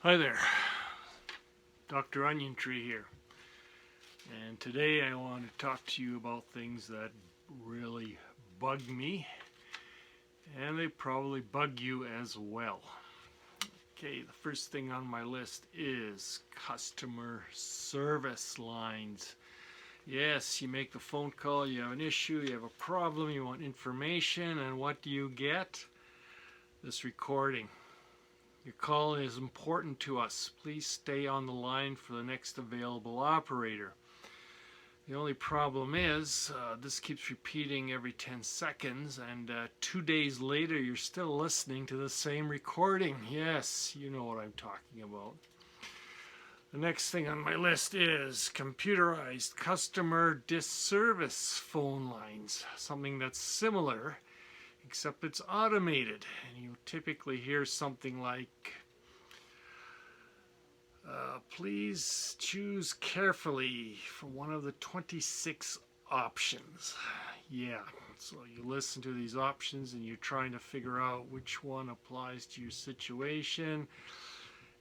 Hi there, Dr. OnionTree here, and today I want to talk to you about things that really bug me, and they probably bug you as well. Okay, the first thing on my list is customer service lines. Yes, you make the phone call, you have an issue, you have a problem, you want information, and what do you get? This recording. Your call is important to us. Please stay on the line for the next available operator. The only problem is this keeps repeating every 10 seconds, and 2 days later you're still listening to the same recording. Yes, you know what I'm talking about. The next thing on my list is computerized customer disservice phone lines. Something that's similar, except it's automated, and you typically hear something like, please choose carefully from one of the 26 options. Yeah, so you listen to these options and you're trying to figure out which one applies to your situation,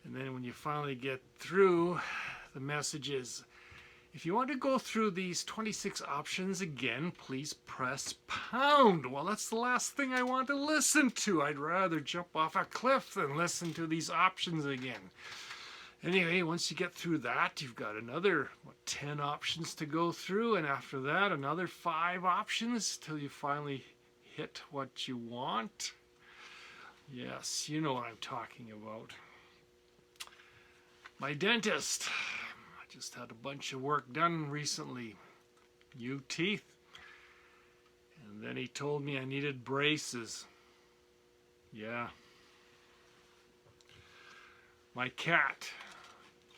and then when you finally get through, the message is, if you want to go through these 26 options again, please press pound. Well, that's the last thing I want to listen to. I'd rather jump off a cliff than listen to these options again. Anyway, once you get through that, you've got another 10 options to go through, and after that, another 5 options till you finally hit what you want. Yes, you know what I'm talking about. My dentist. Just had a bunch of work done recently. New teeth. And then he told me I needed braces. Yeah. My cat.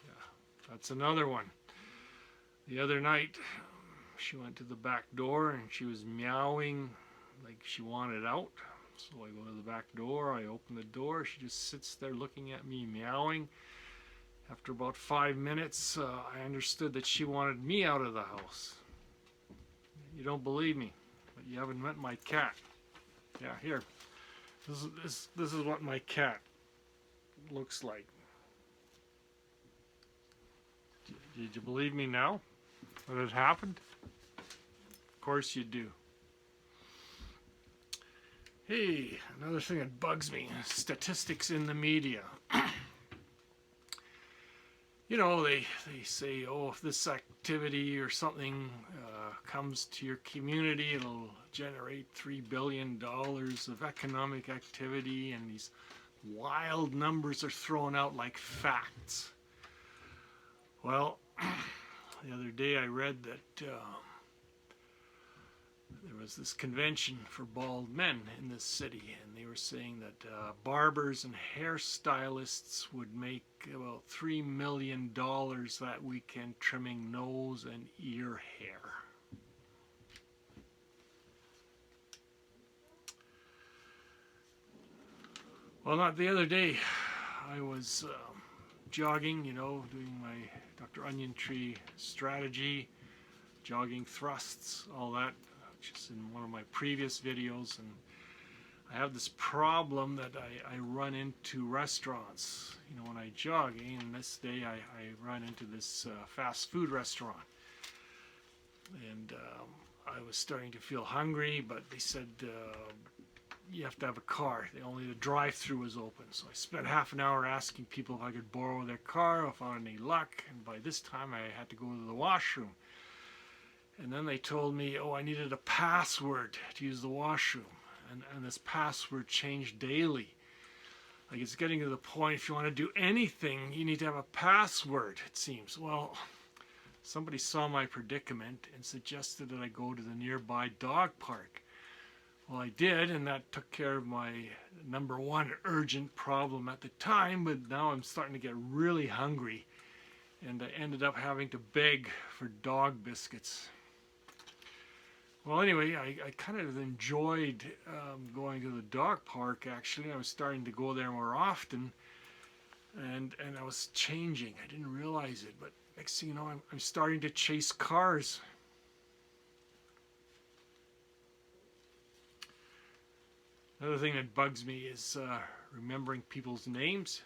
Yeah, that's another one. The other night, she went to the back door and she was meowing like she wanted out. So I go to the back door, I open the door, she just sits there looking at me meowing. After about 5 minutes, I understood that she wanted me out of the house. You don't believe me, but you haven't met my cat. Yeah, here. This is what my cat looks like. Did you believe me now? That it happened? Of course you do. Hey, another thing that bugs me, statistics in the media. You know, they say, oh, if this activity or something comes to your community, it'll generate $3 billion of economic activity, and these wild numbers are thrown out like facts. Well, the other day I read that there was this convention for bald men in this city, and they were saying that barbers and hairstylists would make about $3 million that weekend trimming nose and ear hair. Well, not the other day. I was jogging, you know, doing my Dr. OnionTree strategy, jogging thrusts, all that, just in one of my previous videos, and I have this problem that I run into restaurants, you know, when I jog, and this day I ran into this fast food restaurant, and I was starting to feel hungry, but they said you have to have a car. Only the drive-through was open, so I spent half an hour asking people if I could borrow their car, if I had any luck, and by this time I had to go to the washroom. And then they told me, oh, I needed a password to use the washroom. And this password changed daily. Like, it's getting to the point, if you want to do anything, you need to have a password, it seems. Well, somebody saw my predicament and suggested that I go to the nearby dog park. Well, I did, and that took care of my number one urgent problem at the time, but now I'm starting to get really hungry. And I ended up having to beg for dog biscuits. Well, anyway, I kind of enjoyed going to the dog park, actually. I was starting to go there more often, and I was changing. I didn't realize it, but next thing you know, I'm starting to chase cars. Another thing that bugs me is remembering people's names.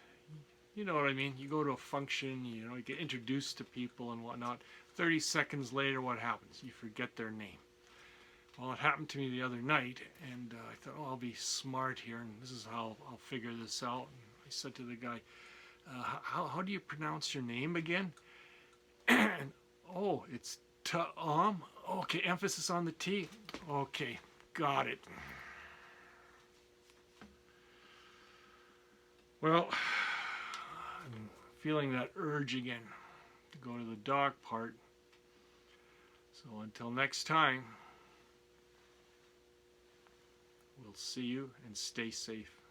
You know what I mean? You go to a function, you know, you get introduced to people and whatnot. 30 seconds later, what happens? You forget their name. Well, it happened to me the other night, and I thought, oh, I'll be smart here, and this is how I'll figure this out. And I said to the guy, how do you pronounce your name again? And, oh, it's Tom. Okay, emphasis on the T. Okay, got it. Well, I'm feeling that urge again to go to the dog part. So until next time, we'll see you and stay safe.